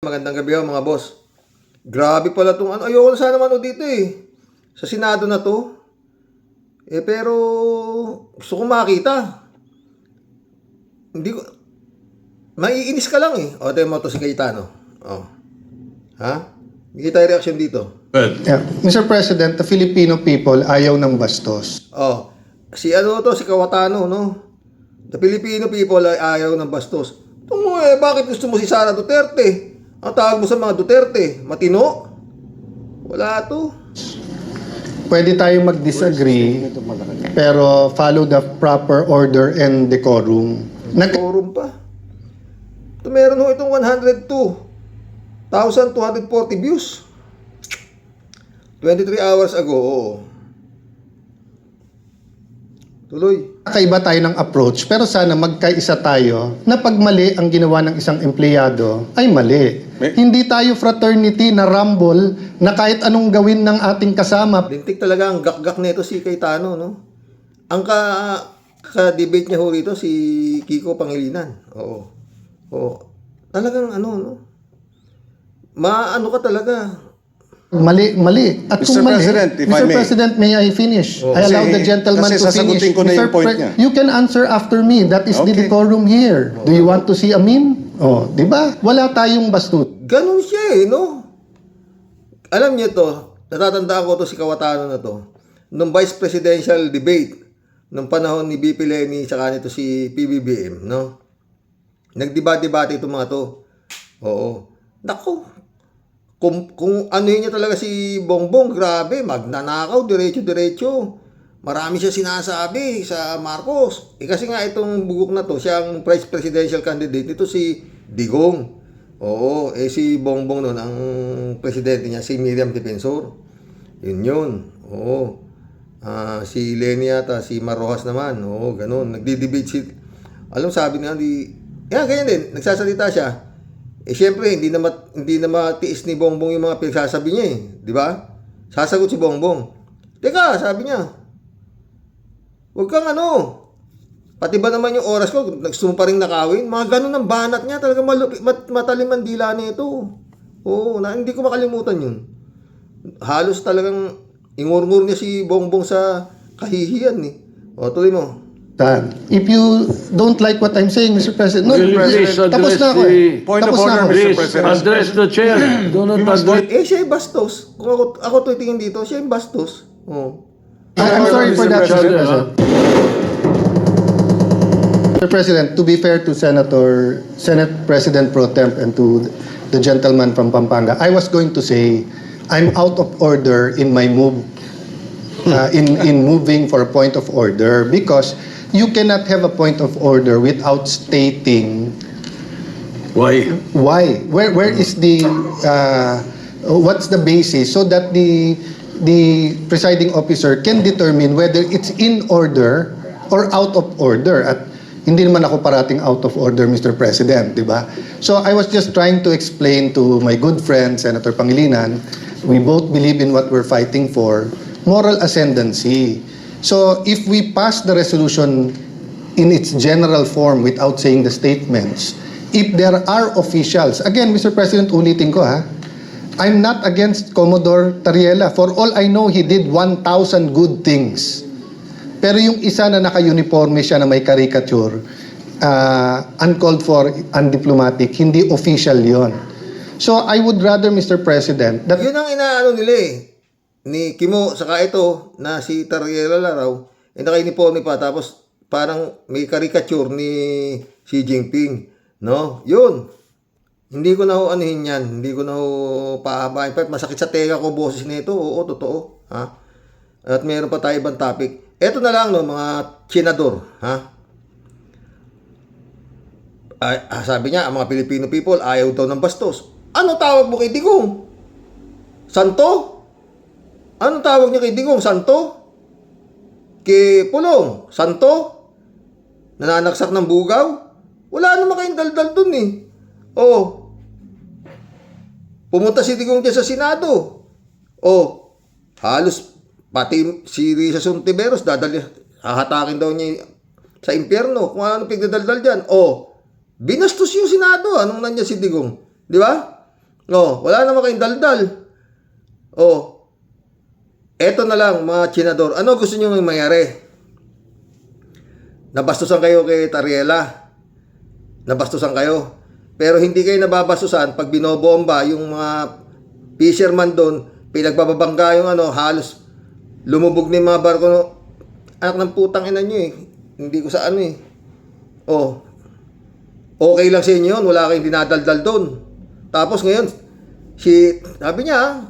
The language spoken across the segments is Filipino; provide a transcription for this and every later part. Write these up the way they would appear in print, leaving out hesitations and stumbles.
Magandang gabi ho mga boss. Grabe pala itong ano. Ayoko na sana mano dito eh. Sa Senado na to. Pero gusto ko makita. Hindi ko. Maiinis ka lang eh. O, tayo mo to si Cayetano. O. Ha? Hindi tayo reaction dito. Yeah. Mr. President, the Filipino people ayaw ng bastos. O. Si ano to, si Cayetano, no? The Filipino people ay ayaw ng bastos. Tungo bakit gusto mo si Sara Duterte? Ang tawag mo sa mga Duterte, matino? Wala to. Pwede tayong mag-disagree, pero follow the proper order and decorum. Forum pa. Ito meron ho itong 102,240 views. 23 hours ago, oo. Tuloy. Kakaiba tayo ng approach, pero sana magkaisa tayo na pag mali ang ginawa ng isang empleyado, ay mali. Hindi tayo fraternity na rumble na kahit anong gawin ng ating kasama. Lintik talaga ang gak-gak nito si Cayetano, no? Ang ka-debate niya ho rito si Kiko Pangilinan. Oo. Oo. Talagang ano, no? Maano ka talaga. Mali. At Mr. kung mali, President, if I Mr. may. President, may I finish? Oh. I allow the gentleman Kasi to finish. sasagutin ko na yung point niya. You can answer after me. That is the Okay. decorum here. Do you want to see a meme? Oh, di ba? Wala tayong bastut. Ganun siya eh, no? Alam niyo to, natatandaan ko to si Cayetano na to. Nung vice presidential debate, nung panahon ni BP Lenny, saka nito si PBBM, no? Nagdebate-debate itong mga to. Oo. Naku, kung ano niya talaga si Bongbong, grabe, magnanakaw, diretso-diretso. Marami siya sinasabi sa Marcos. Kasi nga itong bugok na to, siya ang vice presidential candidate. Ito si Digong. Oo, si Bongbong nun, ang presidente niya, si Miriam Defensor. Yun. Oo. Si Lenny yata, si Marrojas naman. Oo, ganun. Nagdi-debate si... Alam, sabi nga, yan, ganyan din. Nagsasalita siya. Siyempre, hindi na matiis ni Bongbong yung mga pinagsasabi niya eh. Di ba? Sasagot si Bongbong. Teka, sabi niya. Huwag kang ano. Pati ba naman yung oras ko, gusto mo pa rin nakawin? Mga ganun ang banat niya. Talaga matalim ang dila nito. Oo, hindi ko makalimutan yun. Halos talagang ingurngur niya si Bongbong sa kahihiyan eh. O, tuloy mo. If you don't like what I'm saying, Mr. President, no, Please tapos na ako eh. Point of Tapos na order, ako. Mr. Please President. address the chair. Do not address. Siya ay bastos. Kung ako titingin dito, siya ay bastos. Oo. I'm sorry for that, Mr. President. Mr. President, to be fair to Senate President Pro Temp and to the gentleman from Pampanga, I was going to say I'm out of order in my move, in moving for a point of order because you cannot have a point of order without stating Why? why. Where is the what's the basis so that the presiding officer can determine whether it's in order or out of order. At hindi naman ako parating out of order, Mr. President, di ba? So I was just trying to explain to my good friend, Senator Pangilinan, we both believe in what we're fighting for, moral ascendancy. So if we pass the resolution in its general form without saying the statements, if there are officials, again, Mr. President, ulitin ko ha, I'm not against Commodore Tariela. For all I know, he did 1,000 good things. Pero yung isa na naka-uniforme siya na may caricature, uncalled for, undiplomatic, hindi official yon. So I would rather, Mr. President, that... Yun ang inaano nila eh. Ni Kimo, saka ito, na si Tariela Laraw, naka-uniforme pa, tapos parang may caricature ni Xi Jinping. No? Yun. Hindi ko na ho anuhin yan. Hindi ko na ho paabahin. Masakit sa tenga ko boses nito. Oo, totoo. Ha? At meron pa tayo ibang topic. Ito na lang, no, mga senador. Ha? Sabi niya, ang mga Filipino people ayaw daw ng bastos. Ano tawag mo kay Digong? Santo? Ano tawag niya kay Digong? Santo? Kay Pulong? Santo? Nananaksak ng bugaw? Wala naman kayong daldal dun eh. Oh. Pumunta si Digong dyan sa Senado. Oh. Halos pati si Risa Sontiveros hahatakin daw niya sa impyerno kung ano pigdadaldal dyan. Oh. Binastos yung Senado. Anong nandiyan si Digong? Di ba? Oh, wala naman kayong daldal. Oh, eto na lang mga tsenador. Ano gusto nyo yung mangyari? Nabastusan kayo kay Tariela. Nabastusan kayo. Pero hindi kayo nababastusan pag binobomba yung mga fisherman doon, pinagbababangga yung halos lumubog na yung mga barko. Anak ng putang ina nyo eh. Hindi ko sa ano eh. Oh, okay lang sa inyo yun. Wala kayong dinadaldal doon. Tapos ngayon, sabi niya,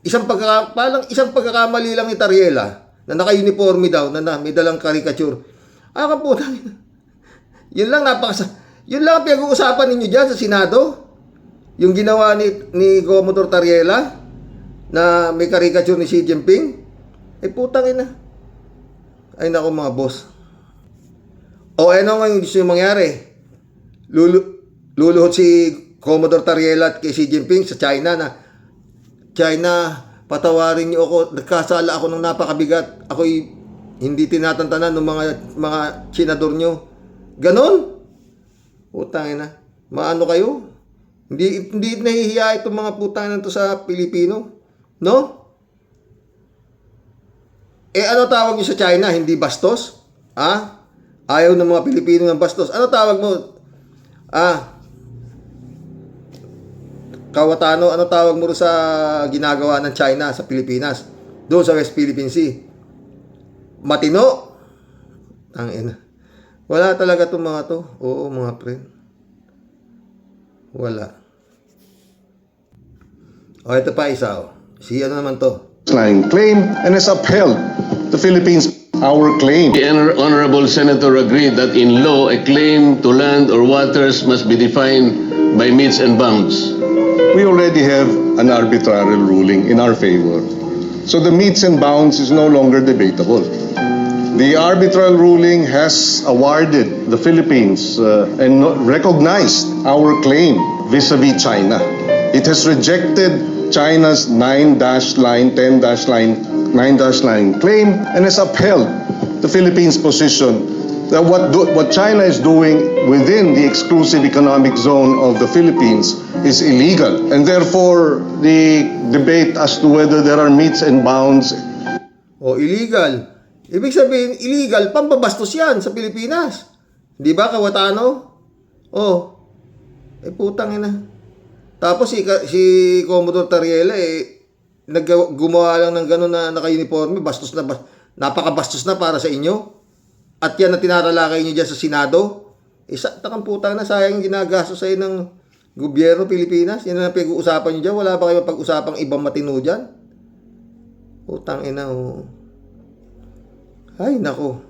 isang pagkakamali lang ni Tariela na naka-uniforme daw, na may dalang caricature. Kang putang ina. Yun lang ang pinag-uusapan ninyo dyan sa Senado. Yung ginawa ni Commodore Tariela na may caricature ni Xi Jinping. Putang ina. Ay nako mga boss. O ano nga yung gusto yung mangyari? Luluhod si Commodore Tariela at kay Xi Jinping sa China na, China, patawarin niyo ako. Nagkasala ako ng napakabigat. Ako'y hindi tinatantanan ng mga senador niyo. Ganon? Putang ina. Maano kayo? Hindi nahihiya itong mga putang ina to sa Pilipino. No? Ano tawag niyo sa China? Hindi bastos? Ayaw ng mga Pilipino ng bastos. Ano tawag mo? Kawatano, ano tawag mo sa ginagawa ng China sa Pilipinas? Doon sa West Philippine Sea. Matino? Tangina. Wala talaga itong mga to. Oo, mga friend. Wala. O, ito pa isa. Si ano naman to? Claim and has upheld the Philippines' our claim. The Honorable Senator agreed that in law, a claim to land or waters must be defined by metes and bounds. We already have an arbitrary ruling in our favor. So the metes and bounds is no longer debatable. The arbitral ruling has awarded the Philippines and recognized our claim vis-a-vis China. It has rejected China's 9-line, 10-line claim and has upheld the Philippines' position that what China is doing within the exclusive economic zone of the Philippines is illegal. And therefore, the debate as to whether there are metes and bounds. Illegal. Ibig sabihin, illegal, pambabastos yan sa Pilipinas. Di ba, Kawatano? Putang ina. Tapos si Commodore Tariela, gumawa lang ng gano'n na naka-uniforme, bastos na, napakabastos na para sa inyo. At yan na tinatalakay nyo dyan sa Senado. Takang putang na, sayang ginagastos sa'yo ng gobyerno Pilipinas. Yan na pag-uusapan nyo dyan. Wala ba kayo pag-usapang ibang matino dyan? Putang ina, Ay, nako.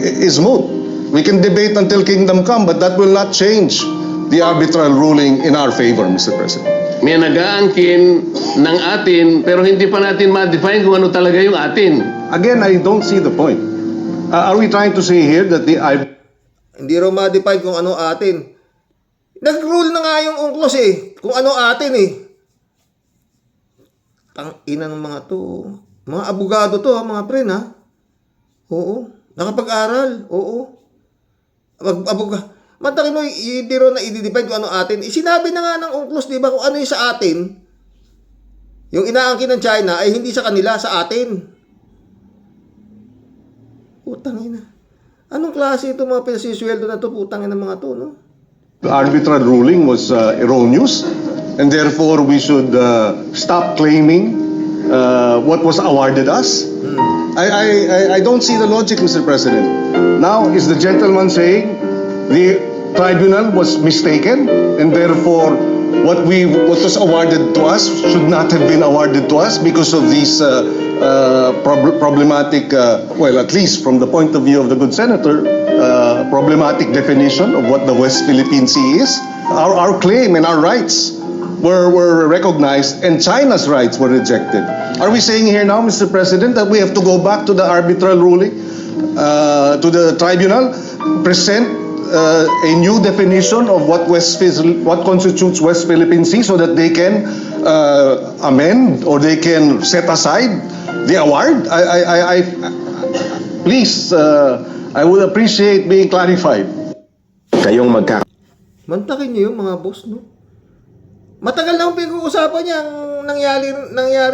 Is moot. We can debate until kingdom come, but that will not change the arbitral ruling in our favor, Mr. President. May nag-aangkin ng atin, pero hindi pa natin ma-define kung ano talaga yung atin. Again, I don't see the point. Are we trying to say here that Hindi raw ma-define kung ano atin. Nag-rule na nga yung UNCLOS kung ano atin Tang-ina ng mga to. Mga abogado to mga pre Oo. Nakapag-aral. Oo. Matakin mo, hindi rin na i-define kung ano atin. Sinabi na nga ng UNCLOS, di ba, kung ano yung sa atin. Yung inaangkin ng China ay hindi sa kanila, sa atin. Putang ina. Anong klase ito mga pinasisweldo na to? Putang ina mga to, no? the arbitral ruling was erroneous, and therefore we should stop claiming what was awarded us? I don't see the logic, Mr. President. Now, is the gentleman saying the tribunal was mistaken, and therefore what was awarded to us should not have been awarded to us because of these problematic, well, at least from the point of view of the good senator, problematic definition of what the West Philippine Sea is? Our claim and our rights were recognized, and China's rights were rejected. Are we saying here now, Mr. President, that we have to go back to the arbitral ruling, to the tribunal, present a new definition of what constitutes West Philippine Sea, so that they can amend or they can set aside the award? Please, I would appreciate being clarified. Kayong Mantakin niyo yung mga boss, no? Matagal na akong pinag-uusapan niya ang nangyari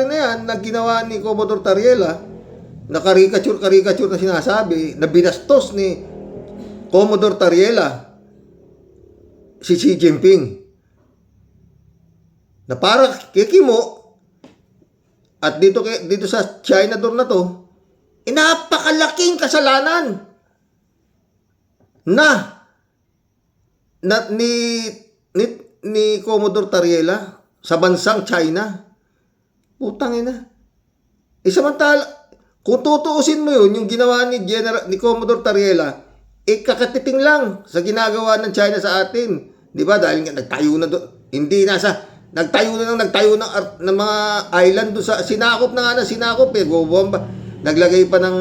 na yan, na ginawa ni Commodore Tariela, na karikature na sinasabi, na binastos ni Commodore Tariela si Xi Jinping. Na para kikimo, at dito sa China door na to, napakalaking kasalanan na ni Commodore Tariela sa bansang China. Putang ina. Samantala, kung tutuusin mo yun, yung ginawa ni Commodore Tariela, kakatiting lang sa ginagawa ng China sa atin. Di ba? Dahil nga nagtayo na doon. Nagtayo ng mga island doon sa sinakop na nga na sinakop eh. Bomba. Naglagay pa ng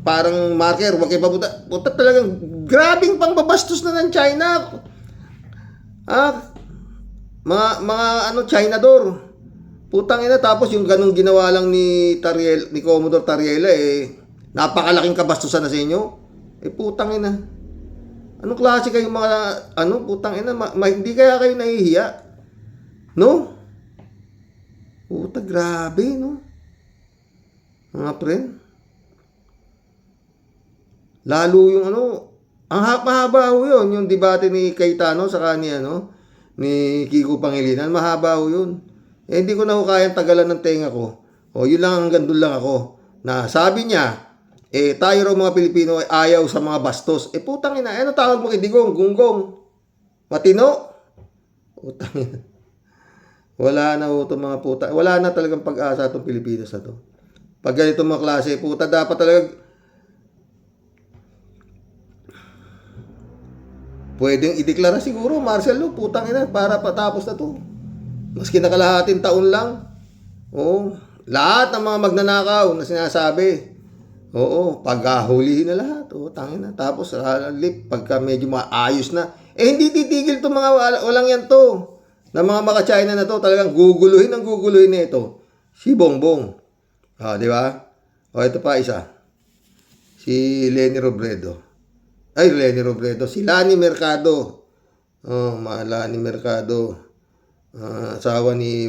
parang marker. Huwag kayo papunta. Puta talagang grabing pangbabastos na ng China. Mga China door. Putang ina, tapos yung ganung ginawa lang ni Commodore Tariela napakalaking kabastusan na sa inyo. Putang ina. Anong klase kayo mga putang ina, hindi kaya kayo nahihiya? No? Puta, grabe, no? Mga friend. Lalo yung ang mahaba ho yun, yung debate ni Cayetano sa ni Kiko Pangilinan, mahaba ho yun. Hindi ko na ho kayang tagalan ng tenga ko. Yun lang, hanggang doon lang ako. Na sabi niya, tayo raw mga Pilipino ay ayaw sa mga bastos. Putang ina, ano tawag mo kay Digong? Gunggong? Matino? Putang ina. Wala na ho itong mga puta. Wala na talagang pag-asa itong Pilipinas na to. Pag ganito mga klase, puta, dapat talaga pwedeng ideklara siguro, martial law, putang ina, para patapos na to. Maski nakalahating taon lang. Lahat ng mga magnanakaw na sinasabi, paghuhulihin na lahat. Tangina. Tapos, pagka medyo maayos na, hindi titigil itong mga walang yan to. Na mga maka-China na to, talagang guguluhin na ito. Si Bongbong. Di ba? Ito pa isa. Si Leni Robredo. Si Lani Mercado. Lani Mercado. Asawa ni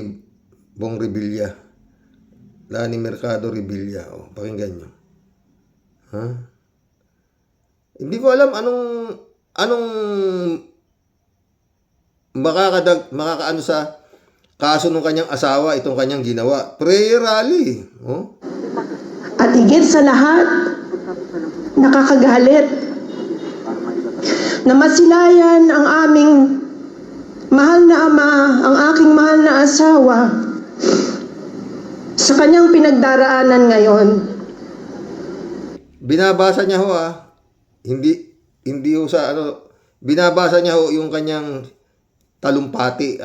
Bong Revilla. Lani Mercado Revilla. Pakinggan nyo. Hindi ko alam anong makakaano sa kaso ng kanyang asawa itong kanyang ginawa. Prayer rally. At higit sa lahat, nakakagalit na masilayan ang aming mahal na ama, ang aking mahal na asawa sa kanyang pinagdaraanan ngayon. Binabasa niya ho hindi ho sa binabasa niya ho yung kanyang talumpati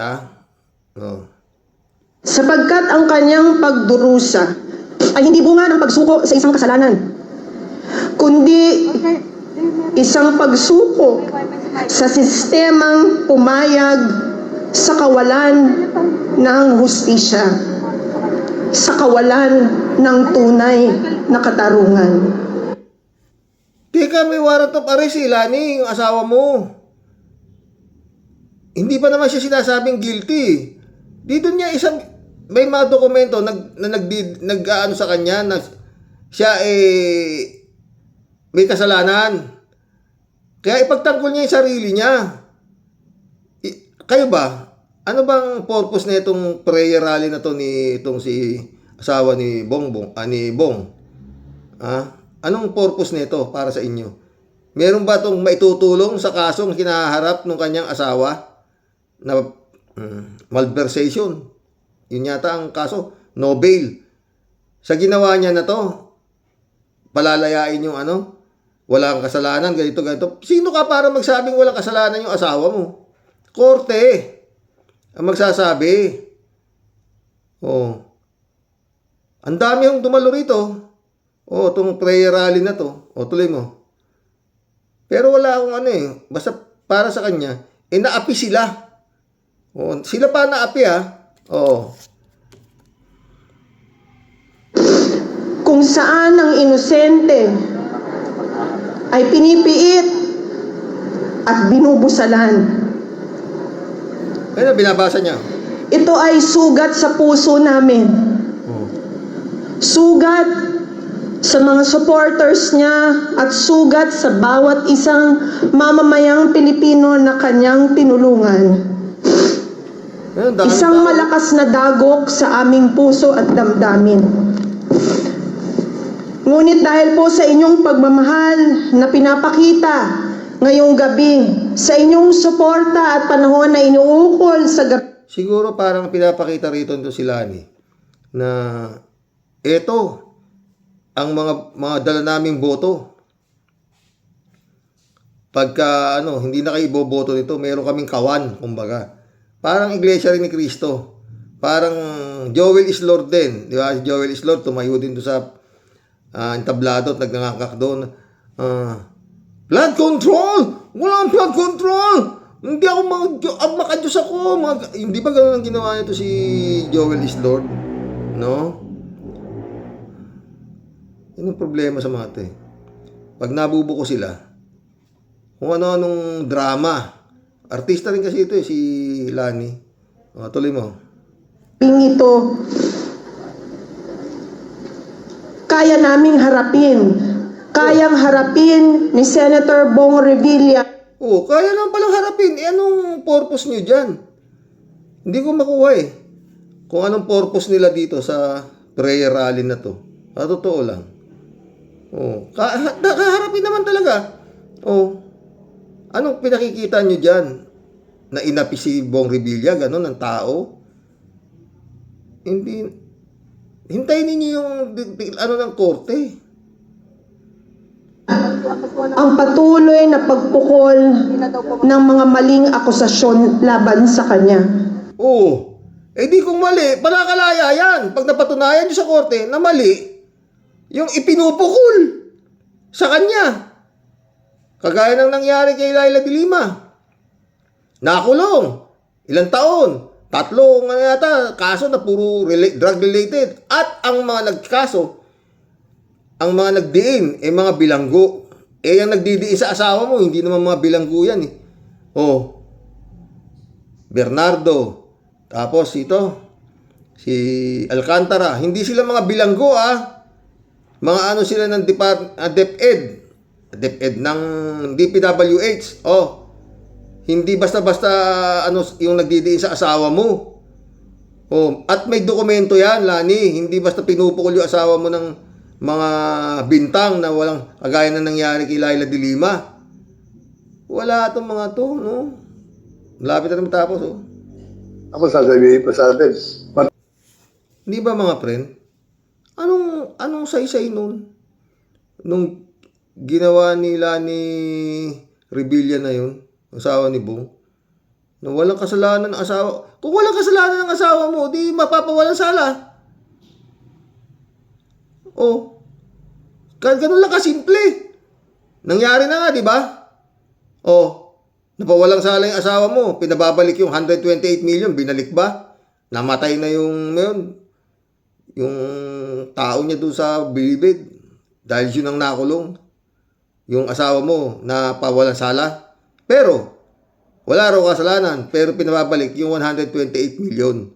Sapagkat ang kanyang pagdurusa ay hindi bunga ng pagsuko sa isang kasalanan, kundi isang pagsuko sa sistemang pumayag sa kawalan ng hustisya, sa kawalan ng tunay na katarungan. Teka, may warrant of arrest Lani, yung asawa mo. Hindi pa naman siya sinasabing guilty. Dito niya may mga dokumento na nag-aano sa kanya na siya may kasalanan. Kaya ipagtanggol niya yung sarili niya. Kayo ba? Ano bang purpose na itong prayer rally na to itong si asawa ni Bong? Anong purpose nito para sa inyo? Meron ba itong maitutulong sa kasong kinaharap ng kanyang asawa na malversation? Yun yata ang kaso. No bail. Sa ginawa niya na to, palalayain yung walang kasalanan, ganito. Sino ka para magsabing walang kasalanan yung asawa mo? Korte ang magsasabi. Ang dami yung dumalo rito. Itong prayer rally na to. Tuloy mo. Pero wala akong basta para sa kanya, naapi sila. Sila pa naapi Kung saan ang inosente ay pinipiit at binubusalan. Ayun, binabasa niya. Ito ay sugat sa puso namin. Sugat sa mga supporters niya at sugat sa bawat isang mamamayang Pilipino na kanyang tinulungan. Ayun, dami Isang tao. malakas na dagok sa aming puso at damdamin. Ngunit dahil po sa inyong pagmamahal na pinapakita ngayong gabi, sa inyong suporta at panahon na inuukol sa gabi, Siguro parang pinapakita rito nito si Lani na eto ang mga dala naming boto. Pagka hindi na kayo iboboto nito, meron kaming kawan, kumbaga. Parang Iglesia rin ni Cristo. Parang Joel is Lord din, di ba? Si Joel is Lord, tumayo din doon sa entablado at nagnangakak doon. Blood control! Walang blood control! Hindi ako makadiyos ako. Hindi ba ganun ang ginawa nito si Joel is Lord? No? Yun ang problema sa mga ito eh. Pag nabubuko sila, kung ano-anong drama. Artista rin kasi ito eh, si Lani. Tuloy mo. ito, kaya naming harapin. Kayang harapin ni Senator Bong Revilla. Kaya lang palang harapin. Anong purpose nyo dyan? Hindi ko makuha eh. Kung anong purpose nila dito sa prayer rally na to. Totoo lang. Kaharapin naman talaga. Anong pinakikita nyo dyan? Na inapi si Bong Revilla, gano'n, ng tao? Hindi. Hintayin ninyo yung ng korte. Ang patuloy na pagpukol ng mga maling akusasyon laban sa kanya. Di kung mali, palakalaya yan. Pag napatunayan nyo sa korte na mali, yung ipinupukol sa kanya. Kagaya ng nangyari kay Laila de Lima. Nakulong. Ilang taon? 3 yata kaso na puro drug related. At ang mga nagkaso, ang mga nagdiin, mga bilanggo. Yung nagdidiin sa asawa mo, hindi naman mga bilanggo yan eh. Bernardo. Tapos ito, si Alcantara. Hindi sila mga bilanggo Mga sila ng DepEd. DepEd ng DPWH. Hindi basta-basta yung nagdidiin sa asawa mo. At may dokumento yan, Lani. Hindi basta pinupukol yung asawa mo ng mga bintang na walang kagaya na nangyari kay Laila de Lima. Wala itong mga to, no? Malapit na matapos, Ako sasabihin pa sa atin. Hindi ba mga friend? Anong saysay nun? Nung ginawa nila ni Revilla na yun, asawa ni Bong, na walang kasalanan ng asawa. Kung walang kasalanan ng asawa mo, di mapapawalan sala. Ganun lang kasimple. Nangyari na nga, di ba? Napawalang sala yung asawa mo, pinababalik yung 128 million, binalik ba? Namatay na yung tao niya doon sa bilibid dahil yun ang nakulong. Yung asawa mo na pawalang sala. Pero, wala raw kasalanan, pero pinababalik yung 128 million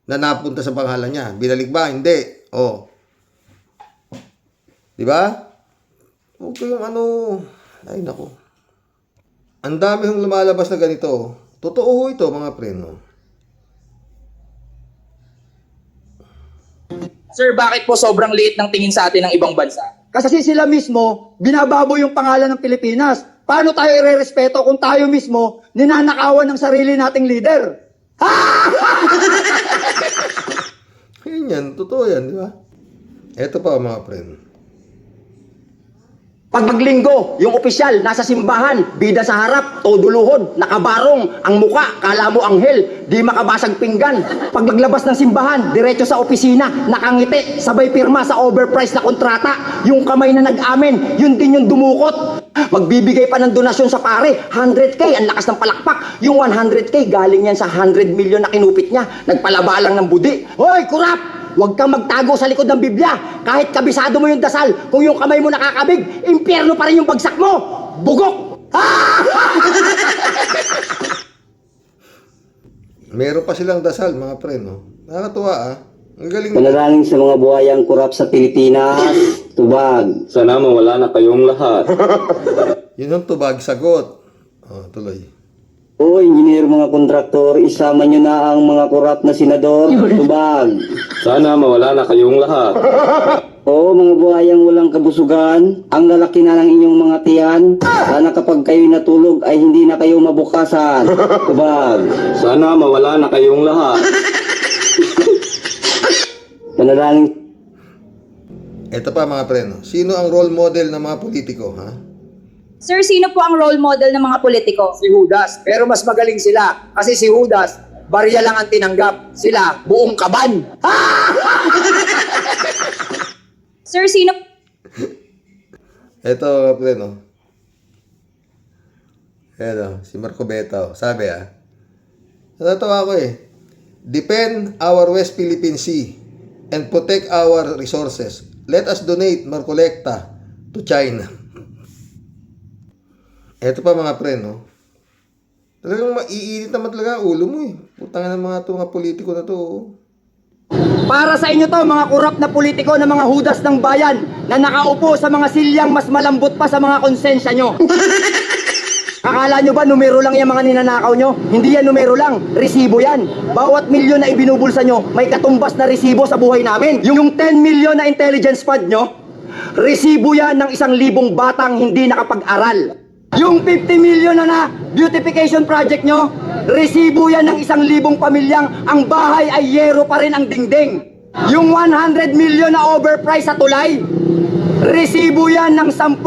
na napunta sa pangalan niya. Binalik ba? Hindi. Di ba? Okay yung ay nako. Ang dami hong lumalabas na ganito. Totoo ito mga preno. Sir, bakit po sobrang liit ng tingin sa atin ng ibang bansa? Kasi sila mismo, binababoy yung pangalan ng Pilipinas. Paano tayo irerespeto kung tayo mismo ninanakawan ng sarili nating leader? Yan, totoo yan, di ba? Ito pa mga friend. Pag maglinggo, yung opisyal nasa simbahan, bida sa harap, todo luhod, nakabarong, ang muka, kala mo anghel, di makabasag pinggan. Pag naglabas ng simbahan, diretso sa opisina, nakangiti, sabay pirma sa overpriced na kontrata. Yung kamay na nag-amen, yun din yung dumukot. Magbibigay pa ng donasyon sa pare, 100K, ang lakas ng palakpak. Yung 100K, galing yan sa 100 million na kinupit niya. Nagpalaba lang ng budi. Hoy, kurap! Huwag kang magtago sa likod ng Biblia. Kahit kabisado mo yung dasal, kung yung kamay mo nakakabig, impyerno pa rin yung bagsak mo. Bugok! Meron pa silang dasal, mga pre, no? Nakakatuwa, ah. Ang galing. Panalangin sa mga buhayang kurap sa Pilipinas, tubag. Sana mawala na kayong lahat. Yun ang tubag, sagot. Oh, tuloy. O engineer, mga kontraktor, isama nyo na ang mga kurap na senador, tubag. Sana mawala na kayong lahat. O mga buhayang walang kabusugan, ang lalaki na ng inyong mga tiyan, sana kapag kayo'y natulog ay hindi na kayo mabukasan, tubag. Sana mawala na kayong lahat. Panalangin Ito pa, mga pre, no? Sino ang role model ng mga politiko, ha? Sir, sino po ang role model ng mga politiko? Si Judas. Pero mas magaling sila. Kasi si Judas, barya lang ang tinanggap. Sila, buong kaban. Sir, sino Ito, mga pre, no? Ayan, si Marco Beta, sabi, natatawa ko, defend our West Philippine Sea and protect our resources. Let us donate Marcolecta to China. Ito pa, mga pre, no? Talagang maiinit naman talaga ang ulo mo, Putang ng mga politiko na to. Para sa inyo to, mga kurap na politiko na mga Judas ng bayan na nakaupo sa mga silyang mas malambot pa sa mga konsensya nyo. Akala nyo ba numero lang yung mga ninanakaw nyo? Hindi yan numero lang, resibo yan. Bawat milyon na ibinubulsa nyo, may katumbas na resibo sa buhay namin. Yung 10 million na intelligence fund nyo, resibo yan ng 1,000 batang hindi nakapag-aral. Yung 50 million na beautification project nyo, resibo yan ng 1,000 pamilyang ang bahay ay yero pa rin ang dingding. Yung 100 million na overprice sa tulay, resibo yan ng 10,000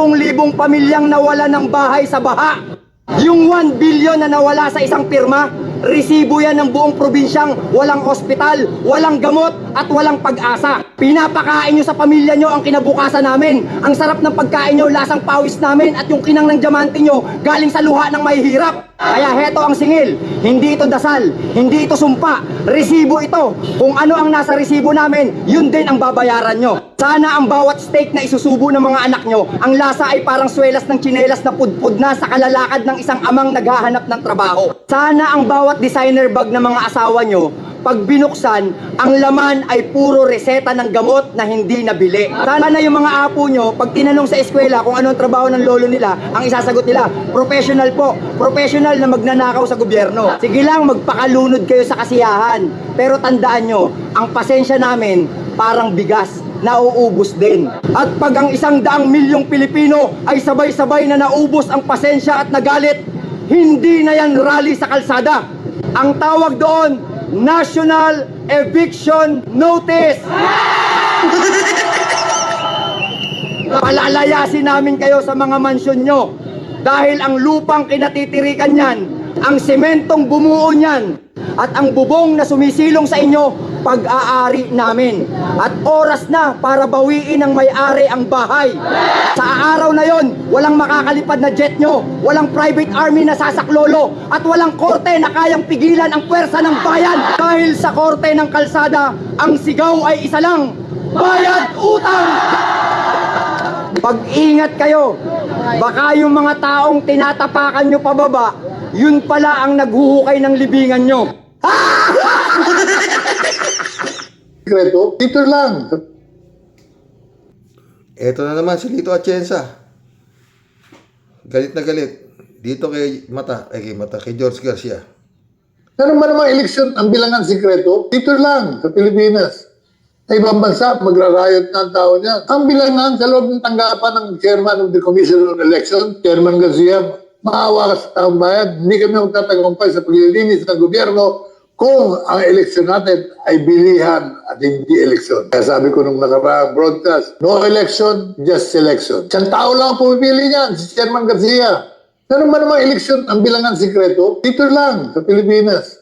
pamilyang nawala ng bahay sa baha. Yung 1 billion na nawala sa isang pirma, resibo yan ng buong probinsyang walang ospital, walang gamot at walang pag-asa. Pinapakain nyo sa pamilya nyo ang kinabukasan namin. Ang sarap ng pagkain nyo, lasang pawis namin at yung kinang ng diamante nyo galing sa luha ng mahihirap. Kaya heto ang singil, hindi ito dasal, hindi ito sumpa, resibo ito. Kung ano ang nasa resibo namin, yun din ang babayaran nyo. Sana ang bawat steak na isusubo ng mga anak nyo, ang lasa ay parang swelas ng tsinelas na pudpud na sa kalalakad ng isang amang naghahanap ng trabaho. Sana ang bawat designer bag ng mga asawa nyo, pag binuksan, ang laman ay puro reseta ng gamot na hindi nabili. Sana yung mga apo nyo, pag tinanong sa eskwela kung anong trabaho ng lolo nila, ang isasagot nila, professional po, professional na magnanakaw sa gobyerno. Sige lang, magpakalunod kayo sa kasiyahan. Pero tandaan nyo, ang pasensya namin parang bigas, nauubos din. At pag ang 100 milyong Pilipino ay sabay-sabay na naubos ang pasensya at nagalit, hindi na yan rally sa kalsada. Ang tawag doon, National Eviction Notice! Palalayasin namin kayo sa mga mansyon nyo dahil ang lupang kinatitirikan niyan, ang sementong bumuo niyan, at ang bubong na sumisilong sa inyo, pag-aari namin. At oras na para bawiin ng may-ari ang bahay. Sa araw na yon, walang makakalipad na jet nyo, walang private army na sasaklolo, at walang korte na kayang pigilan ang pwersa ng bayan. Dahil sa korte ng kalsada, ang sigaw ay isa lang, bayad utang! Pag-ingat kayo, baka yung mga taong tinatapakan nyo pababa, yun pala ang naghuhukay ng libingan nyo. Sikreto, Peter lang. Ito na naman si Lito Atienza. Galit na galit. Dito kay George Garcia. Ano ba namang eleksyon ang bilangan sikreto? Peter lang sa Pilipinas. Sa ibang bansa, magra-riot na ang tao niya. Ang bilangan sa loob ng tanggapan ng chairman of the Commission on Election, Chairman Garcia, maawa ka sa taong bayan. Hindi kami magtatagumpay sa paglilinis ng gobyerno kung ang eleksyon natin ay bilihan at hindi eleksyon. Kaya sabi ko nung nakaraang broadcast, no election, just selection. Isang tao lang ang pumipili niyan, si Chairman Garcia. Ano ba namang eleksyon ang bilangan sikreto? Peter lang sa Pilipinas.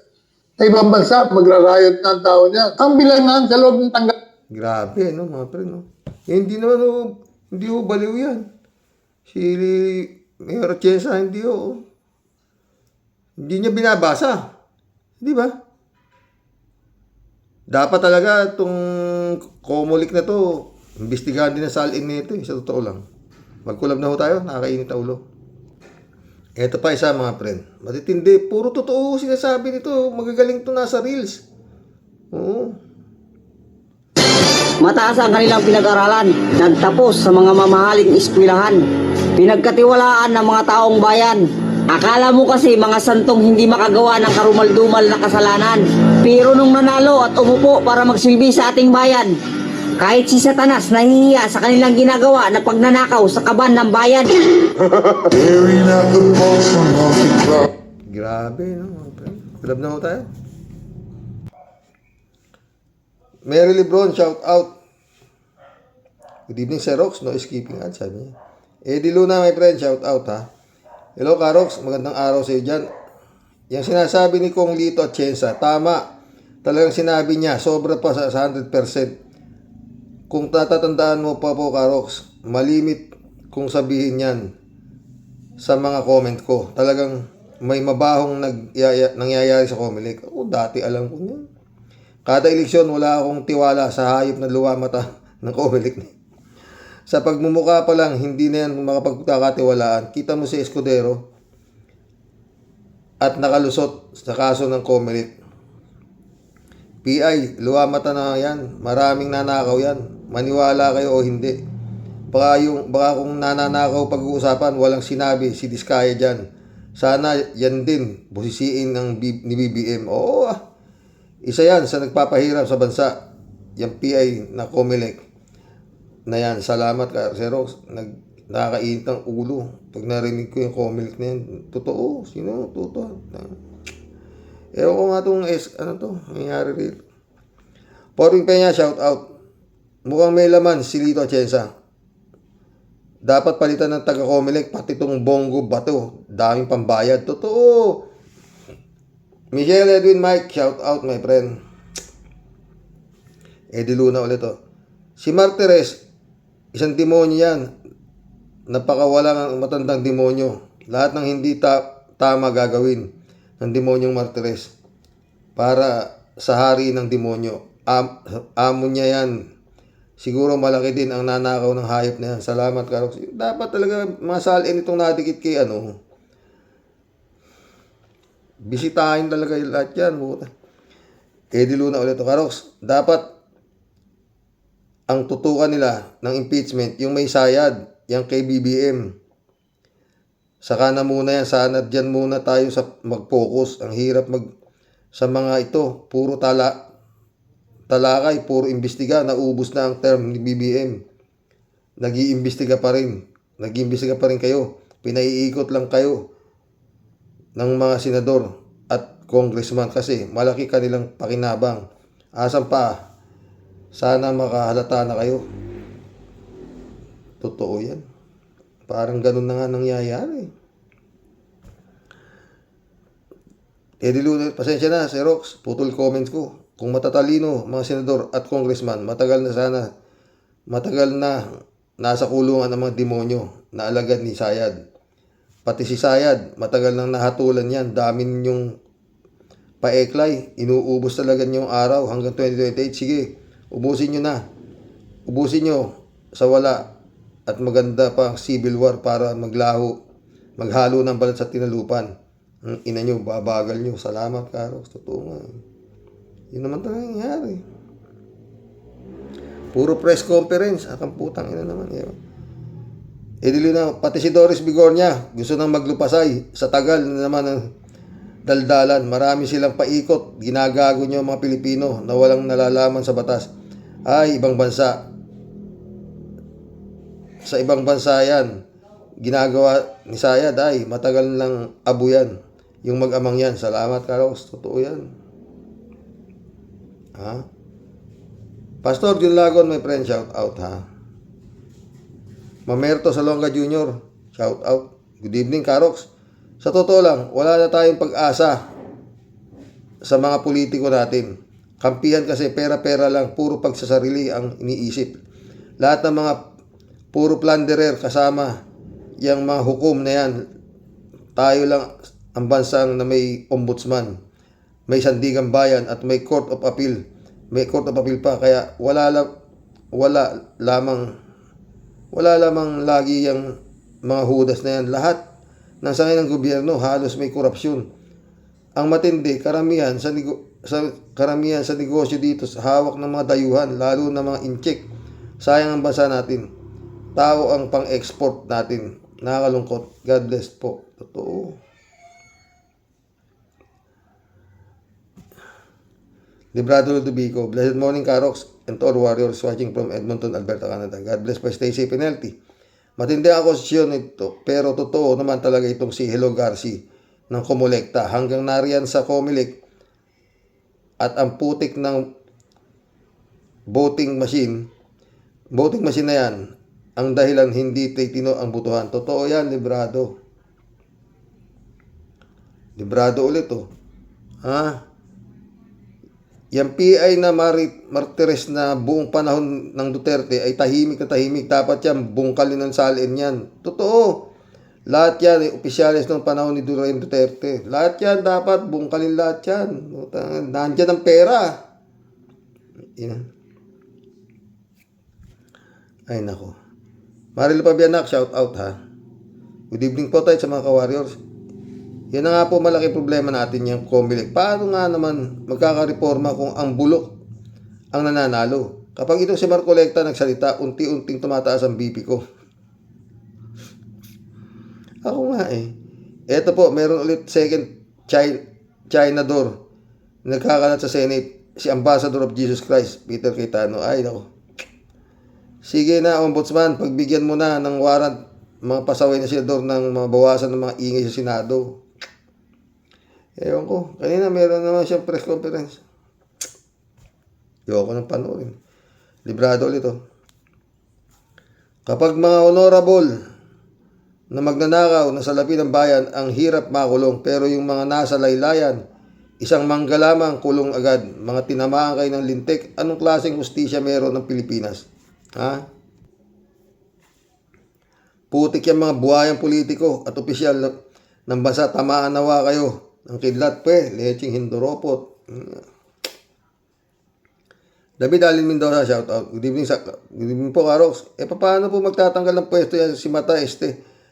Sa ibang bansa, magra-riot na ang tao niya. Ang bilangan sa loob ng tanggapan. Grabe, no, mga pre, no? Hindi naman, hindi ho baliw yan. Si Mayor Atienza, hindi ho. Hindi niya binabasa. Di ba? Dapat talaga itong Comelec na to, imbestigahan din na salin nito, sa totoo lang. Magkulab na ho tayo, nakakainit na ulo. Ito pa isa mga friend. Matitindi. Puro totoo sinasabi nito. Magagaling to nasa reels. Oo. Mataas ang kanilang pinag-aralan, nagtapos sa mga mamahaling eskwelahan, pinagkatiwalaan ng mga taong bayan. Akala mo kasi mga santong hindi makagawa ng karumal-dumal na kasalanan, pero nung nanalo at umupo para magsilbi sa ating bayan, kahit si Satanas nahihiya sa kanilang ginagawa na pagnanakaw sa kaban ng bayan. Grabe, no? Mga friend. Grab na ho tayo. Mary Lebron, shout out. Good evening, Sir Rox. No skipping ad, sabi niya. Eddie Luna, my friend, shout out ha. Hello, Karox. Magandang araw sa iyo dyan. Yung sinasabi ni Kong Lito Atienza, tama. Talagang sinabi niya, sobra pa sa 100%. Kung tatatandaan mo pa po, Karox, malimit kung sabihin yan sa mga comment ko. Talagang may mabahong nangyayari sa Comelec. Ako, dati alam ko yan. Kada eleksyon, wala akong tiwala sa hayop na luwamata ng Comelec. Sa pagmumukha pa lang, hindi na yan makapagkakatiwalaan. Kita mo si Escudero at nakalusot sa kaso ng Comelec. PI, luwamata na yan. Maraming nanakaw yan. Maniwala kayo o hindi. Baka kung nananakaw pag-uusapan, walang sinabi si Diskaya dyan. Sana yan din, busisiin ni BBM. Oo isa yan sa nagpapahirap sa bansa. Yung PI na Comelec. Na yan, salamat ka, Xerox. Nakakainit ng ulo. Pag narinig ko yung Comelec na yan, totoo. Sino? Totoo. Ewan ko nga itong ano to, nangyari rito. Poring Peña, shout out. Mukhang may laman si Lito Atienza. Dapat palitan ng taga Comelec, pati itong Bongo Bato. Daming pambayad. Totoo. Michelle Edwin Mike, shout out my friend. Eddie Luna ulit to. Si Martires, isang demonyo yan. Napakawalang matandang demonyo. Lahat ng hindi tama gagawin ng demonyong Martires para sa hari ng demonyo. Amo niya yan. Siguro malaki din ang nanakaw ng hayop na yan. Salamat, Karox. Dapat talaga masalin itong nadikit kay ano. Bisitahin talaga yung lahat yan. Eddie Luna ulit to, Karox. Dapat ang tutukan nila ng impeachment, yung may sayad, yung kay BBM. Saka na muna yan, sana dyan muna tayo sa mag-focus. Ang hirap sa mga ito, puro talakay, puro imbestiga, naubos na ang term ni BBM. Nag-iimbestiga pa rin. Nag-iimbestiga pa rin kayo. Pinaiikot lang kayo ng mga senador at congressman kasi malaki kanilang pakinabang. Asan pa? Sana makahalata na kayo. Totoo yan. Parang ganun na nga nangyayari. Eddie Luna, pasensya na, Xerox. Putol comments ko. Kung matatalino, mga senador at congressman, matagal na nasa kulungan ng mga demonyo na alagad ni Sayad. Pati si Sayad, matagal nang nahatulan yan. Dami ninyong paeklay. Inuubos talaga niyong araw hanggang 2028. Sige. Ubusin nyo na. Ubusin nyo sa wala at maganda pa civil war para maghalo ng balat sa tinalupan. Ang ina nyo, babagal nyo. Salamat, Karox. Totoo nga. Yun naman talaga nangyari. Puro press conference. Akang putang ina naman. Edili na, pati si Doris Bigornia gusto nang maglupasay sa tagal na naman ng daldalan. Marami silang paikot. Ginagago nyo mga Pilipino na walang nalalaman sa batas. Ay, ibang bansa. Sa ibang bansa yan. Ginagawa ni Sayad ay matagal lang abo yan. Yung mag-amang yan. Salamat, Carlos. Totoo yan. Ha? Pastor Jun Lagon, my friend, shout out ha. Mamerto Salonga Jr., shout out. Good evening, Karox. Sa totoo lang, wala na tayong pag-asa sa mga politiko natin. Kampihan kasi pera-pera lang, puro pagsasarili ang iniisip. Lahat ng mga puro plunderer kasama yung mga hukom na yan. Tayo lang ang bansang na may ombudsman, may sandigang bayan at may court of appeal. May court of appeal pa, kaya wala lamang lagi yung mga hudas na yan. Lahat ng sangay ng gobyerno, halos may korupsyon. Ang matindi, karamihan sa negosyo dito sa hawak ng mga dayuhan, lalo na mga incheck. Sayang ang bansa natin. Tao ang pang-export natin. Nakakalungkot. God bless po. Totoo. Librado Ludovico. Blessed morning, Karox, and to all warriors watching from Edmonton, Alberta, Canada. God bless po. Stay safe and healthy. Matindi ang akusasyon ito, pero totoo naman talaga itong si Hello Garci ng Kumulekta. Hanggang nariyan sa Comelec at ang putik ng voting machine na yan, ang dahilan hindi titino ang butuhan. Totoo yan, librado. Librado ulit, oh. Ha? Yung PI na Martires na buong panahon ng Duterte ay tahimik na tahimik. Dapat yan, bungkalin ng salin yan. Totoo. Lahat yan, opisyalis ng panahon ni Duterte. Lahat yan, dapat bungkalin lahat yan. Nandyan ang pera. Yan. Ay, nako. Maril Pabianak, shout out ha. Good evening po tayo sa mga ka-warriors. Yan na nga po malaki problema natin yung Comelec. Paano nga naman magkakareforma kung ang bulok ang nananalo? Kapag itong si Marcoleta nagsalita, unti-unting tumataas ang BP ko. Ako nga eh. Eto po, meron ulit second Chinador. Nagkakalat sa Senate, si Ambassador of Jesus Christ, Peter Cayetano. Ay, nako. Sige na, Ombudsman, pagbigyan mo na ng warrant mga pasaway na senador ng mga bawasan ng mga ingay sa Senado. Ewan ko, kanina meron naman siyang press conference. Ayoko nang panoorin. Librado ulit, oh. Kapag mga honorable na magnanakaw na salapi ng bayan, ang hirap makulong. Pero yung mga nasa laylayan, isang mangga lamang kulong agad. Mga tinamaan kayo ng lintik. Anong klaseng hustisya meron ng Pilipinas? Ha? Putik yung mga buhayang politiko at opisyal ng bansa. Tamaan nawa kayo ng kidlat leching hindoropot. David Alin Mendoza, shout out. Good evening po, Karox. Paano po magtatanggal ng pwesto yan si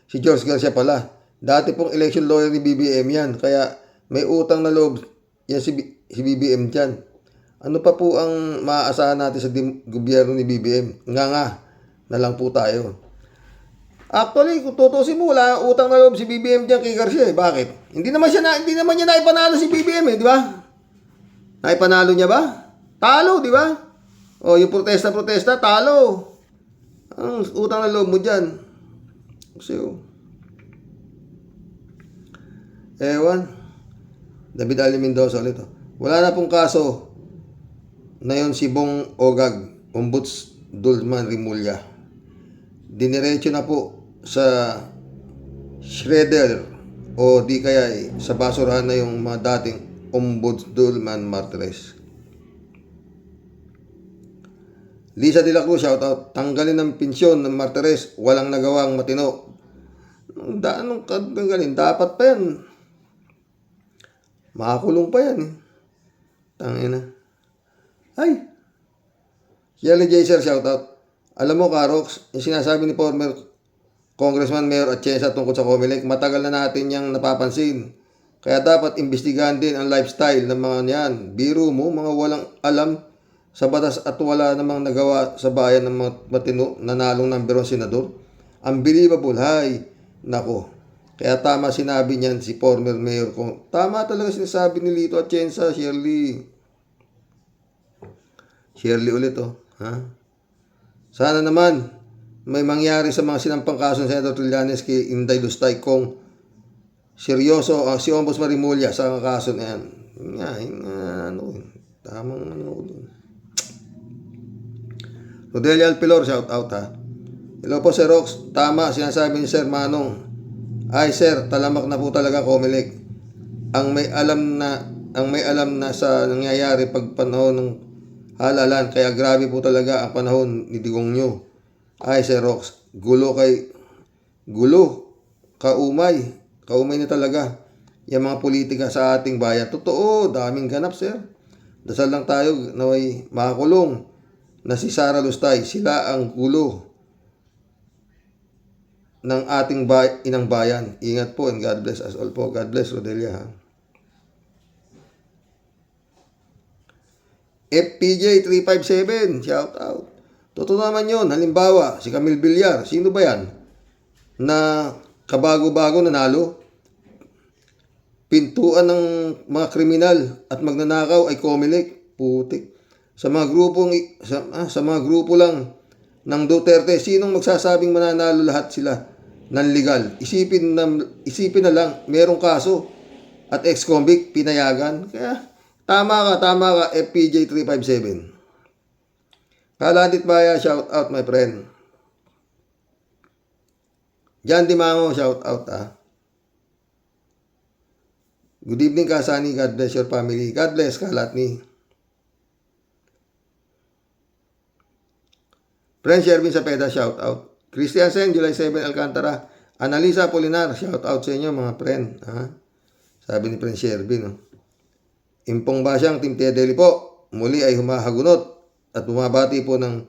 si George Garcia pala? Dati pong election lawyer ni BBM yan, kaya may utang na loob yan si BBM dyan. Ano pa po ang maaasahan natin sa gobyerno ni BBM? Nga na lang po tayo. Actually, kung tutusin mo, wala utang na loob si BBM dyan kay Garcia. Bakit? Hindi naman niya naipanalo si BBM di ba? Naipanalo niya ba? Talo, di ba? O, yung protesta, talo. Ang utang na loob mo dyan. So, ewan. David Ali Mendoza ulit. Wala na pong kaso na yun si Bong Ogag, Ombudsman Rimulya. Diniretso na po sa shredder o di kaya sa basurahan na yung mga dating Ombudsman Martires. Lisa de la Cruz, shout out. Tanggalin ng pensyon ng Martires, walang nagawang matino. Anong tanggalin? Dapat pa yan. Makakulong pa yan eh. Tangina. Ay. Shelly Jaser, shout out. Alam mo, Karox, yung sinasabi ni former Congressman Mayor Atienza tungkol sa Comelec, matagal na natin yung napapansin. Kaya dapat imbestigahan din ang lifestyle ng mga yan. Biro mo, mga walang alam sa batas at wala namang nagawa sa bayan ng mga matino nanalong number 1 senador. Unbelievable, hay. Nako. Kaya tama sinabi niyan si former Mayor ko. Tama talaga sinasabi ni Lito Atienza, Shirley. Shirley ulit, oh. Ha? Sana naman may mangyari sa mga sinampang kaso ng Senator Trillanes kay Inday Lustay kung seryoso si Ombudsman Rimulya sa kaso na yan. Tamang Rodelia Alpilor, shout out ha. Hello po, Sir Rox. Tama, sinasabi ni Sir Manong. Ay, Sir, talamak na po talaga Comelec. Ang may alam na sa nangyayari pag panahon ng halalan, kaya grabe po talaga ang panahon ni Digong nyo. Ay, Sir Rox, kaumay na talaga yung mga politika sa ating bayan. Totoo, daming ganap, Sir. Dasal lang tayo naway makakulong na si Sara Lustay. Sila ang gulo. ng ating inang bayan. Ingat po and God bless us all po. God bless, Rodelia. Ha? FPJ 357, shout out. Totoo naman yun. Halimbawa, si Camille Villar. Sino ba yan? Na kabago-bago nanalo? Pintuan ng mga kriminal at magnanakaw ay Comelec. Putik. Sa mga grupo lang ng Duterte, sinong magsasabing mananalo lahat sila ng legal? Isipin na lang, merong kaso at ex-convict pinayagan. Kaya tama ka, FPJ 357. Kaladit Maya, shout out my friend. Jan Dimango, shout out Good evening Kasani, God bless your family. God bless Kalatni. Friend Shervin Sapeda, shout out. Christian Sen, July 7, Alcantara. Analisa Polinar, shout out sa inyo mga friend. Ha? Sabi ni Friend Shervin. No? Impong Basyang, Team Tia Deli po. Muli ay humahagunot at bumabati po ng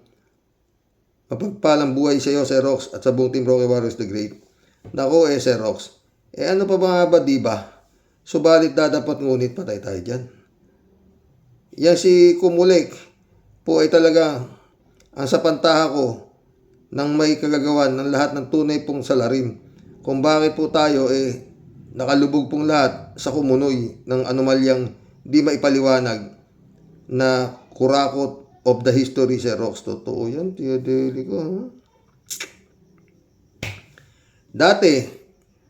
mapagpalang buhay sa iyo, Sir Rox, at sa buong Team Rocky Warriors the Great. Nako Sir Rox. Ano pa ba diba? Subalit dadapat ngunit patay tayo dyan. Yan si Comelec po ay talaga ang sapantaha ko nang may kagagawan ng lahat ng tunay pong salarin. Kung bakit po tayo nakalubog pong lahat sa kumunoy ng anomalyang di maipaliwanag na kurakot of the history, Sir Rox. Totoo yan, Tia Deli ko. Ha?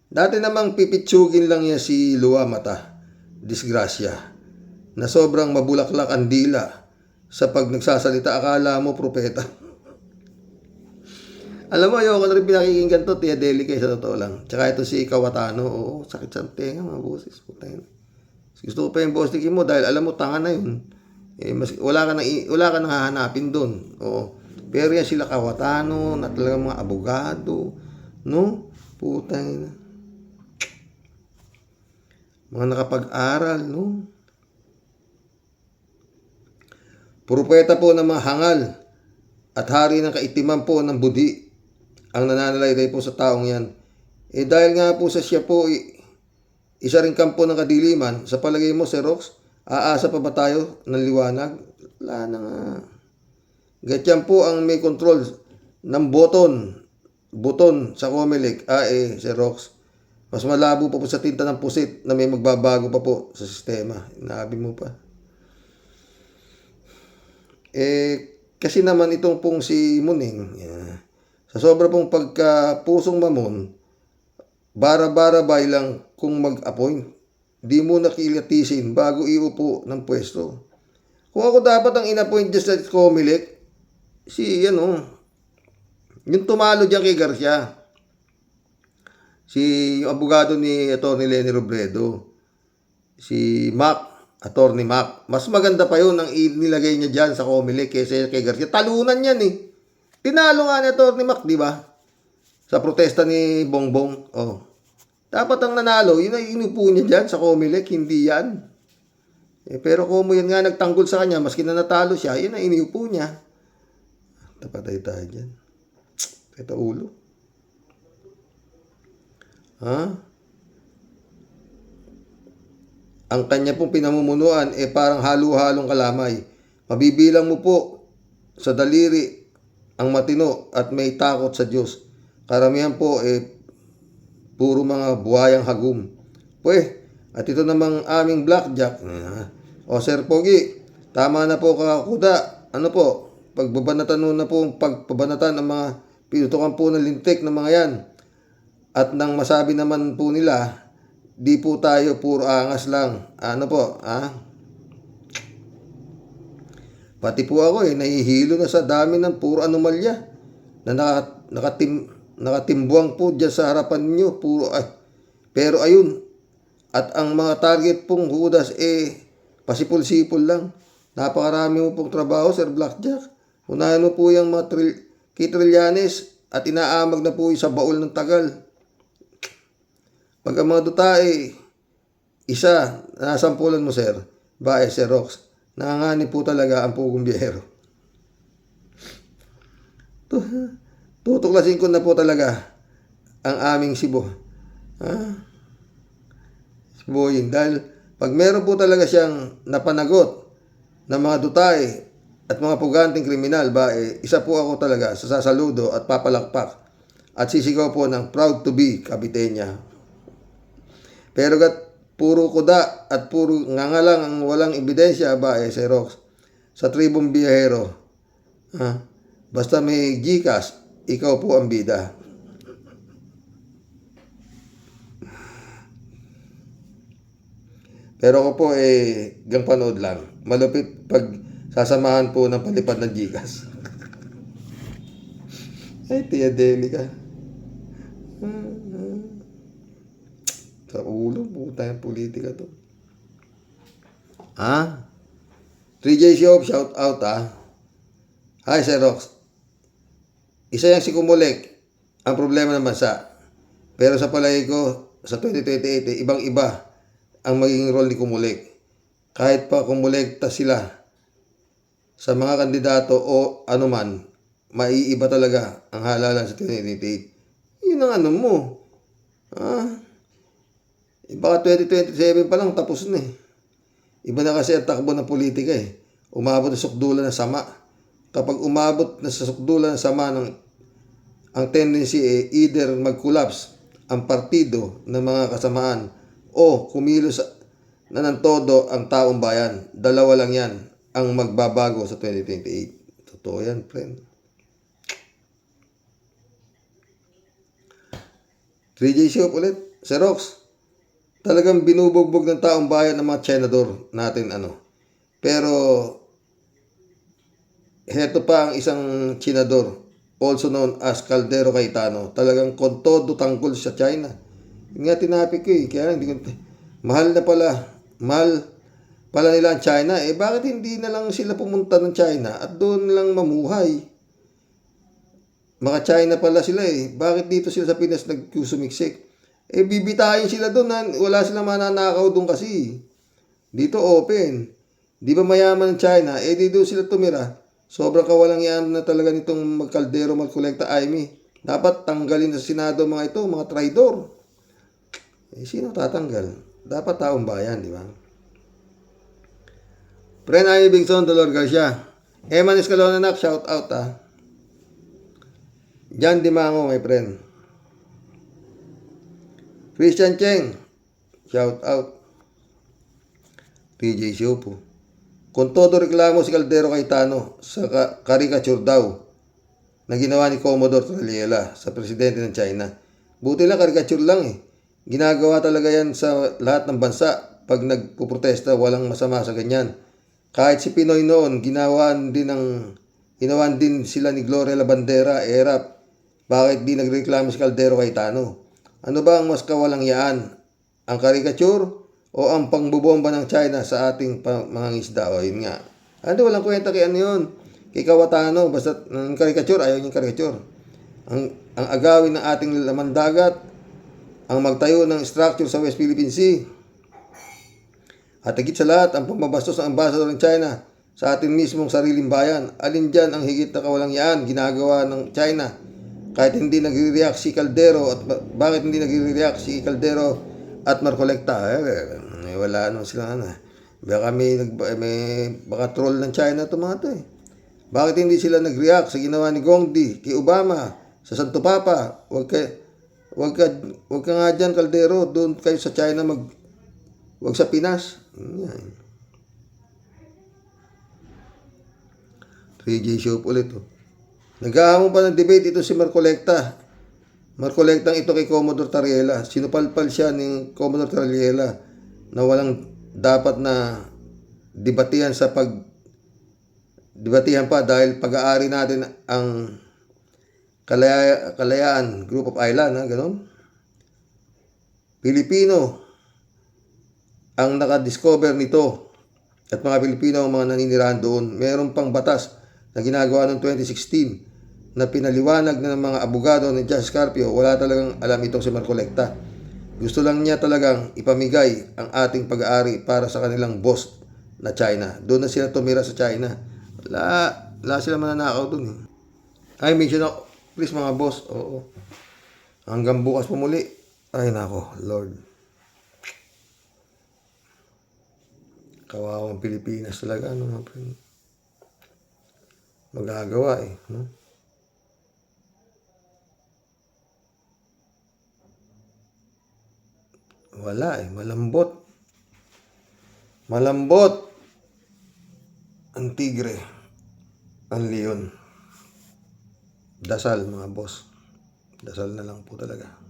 Dati namang pipitsugin lang niya si Lua Mata, disgrasya, na sobrang mabulaklak ang dila sa pag nagsasalita, akala mo propeta. Alam mo, ayoko na rin pinakikinggan to, Tia Deli, sa totoo lang. Tsaka ito si Kawatano, sakit sa tenga, mga boses. Gusto ko pa yung bostigin mo dahil alam mo, tanga na yun. Wala ka nang hahanapin doon. Pero yan sila Kawatano, na talagang mga abogado, no? Putang ina. Mga nakapag-aral, no? Propeta po ng mga hangal at hari ng kaitiman po ng budi ang nananalayday po sa taong yan. Dahil nga po sa siya po isa ring kampo ng kadiliman, sa palagay mo, Sir Rox, aasa pa ba tayo ng liwanag? Wala na nga. Gatyan po ang may control ng buton sa Comelec. Sir Rox, mas malabo pa po sa tinta ng pusit na may magbabago pa po sa sistema. Inabi mo pa. Kasi naman itong pong si Muning, sa sobra pong pagkapusong mamon, bara-bara lang kung mag-appoint. Di mo nakilatisin bago iupo ng pwesto. Kung ako dapat ang in-appoint dyan sa Comelec, yung tumalo dyan kay Garcia, yung abogado ni Atty. Lenny Robredo, si Atty. Mac, mas maganda pa yun ang nilagay niya dyan sa Comelec kaysa kay Garcia. Talunan yan Tinalo nga ni Atty. Mac, di ba? Sa protesta ni Bongbong. Dapat ang nanalo, yun ay inupo niya dyan sa Comelec, hindi yan. Pero kung yan nga nagtanggol sa kanya, maski na natalo siya, yun ay inupo niya. Tapatay tayo dyan. Ito ulo. Ang kanya pong pinamumunuan parang halo-halong kalamay. Mabibilang mo po sa daliri ang matino at may takot sa Diyos. Karamihan po puro mga buhayang hagum. At ito namang aming blackjack. Sir Pogi, tama na po kakuda. Pagbabanatan na po pagpabanatan ng mga pinutukan po ng lintik ng mga yan. At nang masabi naman po nila, di po tayo puro angas lang. Pati po ako nahihilo na sa dami ng puro anomalya na nakatimbuang po dyan sa harapan ninyo. Pero ayun, at ang mga target pong hudas pasipol-sipol lang. Napakarami mo pong trabaho, Sir Blackjack. Unahan mo po yung mga Kitrilyanes at inaamag na po sa baul ng tagal. Pag ang mga duta isa, nasampulan mo, Sir. Sir Rox. Nanganganib po talaga ang pugong biyero. Tutuklasin ko na po talaga ang aming Cebu. Cebuin. Dahil pag meron po talaga siyang napanagot ng mga dutay at mga puganting kriminal, isa po ako talaga sa sasaludo at papalakpak at sisigaw po ng proud to be Kapitenya. Pero puro kuda at puro nganga lang ang walang ebidensya, Serox, sa tribong biyahero. Basta may GCash, ikaw po ang bida. Pero ako po gang panood lang. Malupit pag sasamahan po ng palipad ng GCash. Ay, Tia Deli ka. Sa ulo, puta yung politika to. 3J Shop, shout out Hi, Sir Rox. Isa yang si Kumulek ang problema ng bansa. Pero sa palagay ko, sa 2028, ibang-iba ang magiging role ni Kumulek. Kahit pa kumulekta sila sa mga kandidato o anuman, maiiba talaga ang halalan sa 2028. Yun ang ano mo. Baka 2027 pa lang tapos na Iba na kasi ang takbo ng politika Umabot na sukdulan ng sama. Kapag umabot na sa sukdulan ng sama, ang tendency either mag-collapse ang partido ng mga kasamaan o kumilos na ng todo ang taong bayan. Dalawa lang yan ang magbabago sa 2028. Totoo yan, friend. 3J Shop ulit. Sir Rox, talagang binubugbog ng taong bayan ng mga senador natin Pero heto pa ang isang senador, also known as Caldero Cayetano. Talagang con todo tangkol sa China. Yun nga tinapik ko kaya hindi ko mahal pala nila ang China. Bakit hindi na lang sila pumunta ng China at doon lang mamuhay? Mga China pala sila Bakit dito sila sa Pinas nagkusumiksik? Bibitayin sila doon. Wala silang mananakaw doon kasi. Dito open. Di ba mayaman ng China? Dito sila tumira. Sobrang kawalang yan na talaga nitong magkaldero, magkolekta, Dapat tanggalin sa Senado mga ito, mga traidor. Sino tatanggal? Dapat taong bayan, di ba? Friend Amy Bingson, Dolor Garcia. Eman Escalona nak, shout out Jan Dimango, my friend. Christian Cheng, shout out. PJ Siopo. Kung todo reklamo si Caldero Cayetano sa caricature daw na ginawa ni Commodore Traliela sa presidente ng China. Buti lang, caricature lang Ginagawa talaga yan sa lahat ng bansa. Pag nagpuprotesta, walang masama sa ganyan. Kahit si Pinoy noon, ginawan din sila ni Gloria Labandera, ERAP. Bakit di nagreklamo si Caldero Cayetano? Ano ba ang mas kawalang yaan? Ang caricature o ang pangbubomba ng China sa ating mga isda? Yun nga. Walang kwenta kay yun? Kay Kawatano, basta ng caricature, ayaw niyang caricature. Ang agawin ng ating laman dagat, ang magtayo ng structure sa West Philippine Sea, at higit sa lahat, ang pambabastos ng ambassador ng China sa ating mismong sariling bayan. Alin dyan ang higit na kawalang yaan ginagawa ng China? Kahit hindi nagre-react si Caldero at bakit hindi nagre-react si Caldero at Marcoleta? Wala sila baka troll ng China to mga to Bakit hindi sila nag-react sa ginawa ni Gongdi kay Obama sa Santo Papa? Wag ka nga dyan, Caldero. Doon kayo sa China wag sa Pinas. 3J Shop ulit Naghahamon pa ng debate ito si Marcoleta. Marcolectang ito kay Commodore Traliela. Sinupalpal siya ni Commodore Traliela na walang dapat na debatihan debatihan pa dahil pag-aari natin ang Kalayaan Group of Island, ganon. Pilipino ang nakadiscover nito at mga Pilipino ang mga naninirahan doon. Meron pang batas na ginagawa noong 2016 na pinaliwanag na ng mga abogado ni Judge Carpio. Wala talagang alam itong si Marcoleta. Gusto lang niya talagang ipamigay ang ating pag-aari para sa kanilang boss na China. Doon na sila tumira sa China. Wala sila mananakaw doon Ay, mention ako. Please mga boss. Oo. Hanggang bukas po muli. Ay nako, Lord. Kawawang Pilipinas talaga, ano mga friend. Magagawa eh, no? Wala eh, malambot. Malambot ang tigre, ang leon. Dasal mga boss. Dasal na lang po talaga.